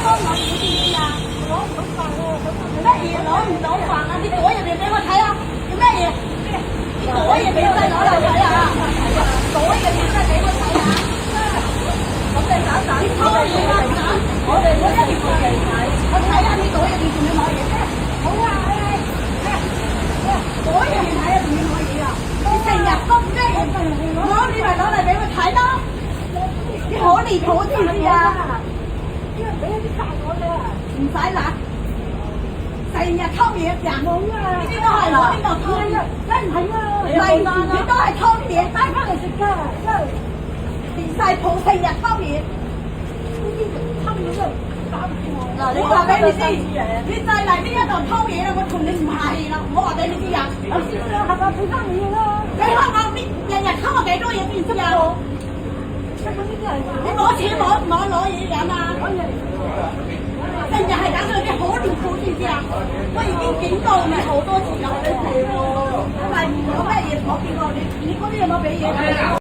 我知唔知啊？攞唔到飯喎，乜嘢攞唔到飯啊？啲袋入邊俾我睇啊！做咩嘢？啲袋入邊真係攞嚟睇啊！袋入邊真係俾我睇啊！咁你搞搞啲湯嘢啦，我一定要嚟睇，我睇下啲袋入邊仲有冇嘢啫。好啊，袋入邊睇下仲有冇嘢啊？你成日都咩？你咪攞嚟俾我睇咯！你好離譜知唔知啊？因為俾啲飯我啫，唔使拿，成日偷嘢食，冇啊！呢啲都係攞邊度偷？真係啊！你都係偷嘢帶翻嚟食㗎，真係連晒鋪成日偷嘢，呢啲偷嘢都搞唔掂我。嗱，我話俾你知，你再嚟呢一度偷嘢啦，我同你唔係啦，我話俾你知啊！我先啦，係咪俾翻你㗎啦？你香港邊日日偷我幾多嘢知唔知啊？你攞錢攞嘢飲啊！成日係搞到啲好離譜知唔知啊？我已經警告你好多次啦，你係咪唔攞咩嘢？我見過你嗰啲有冇俾嘢？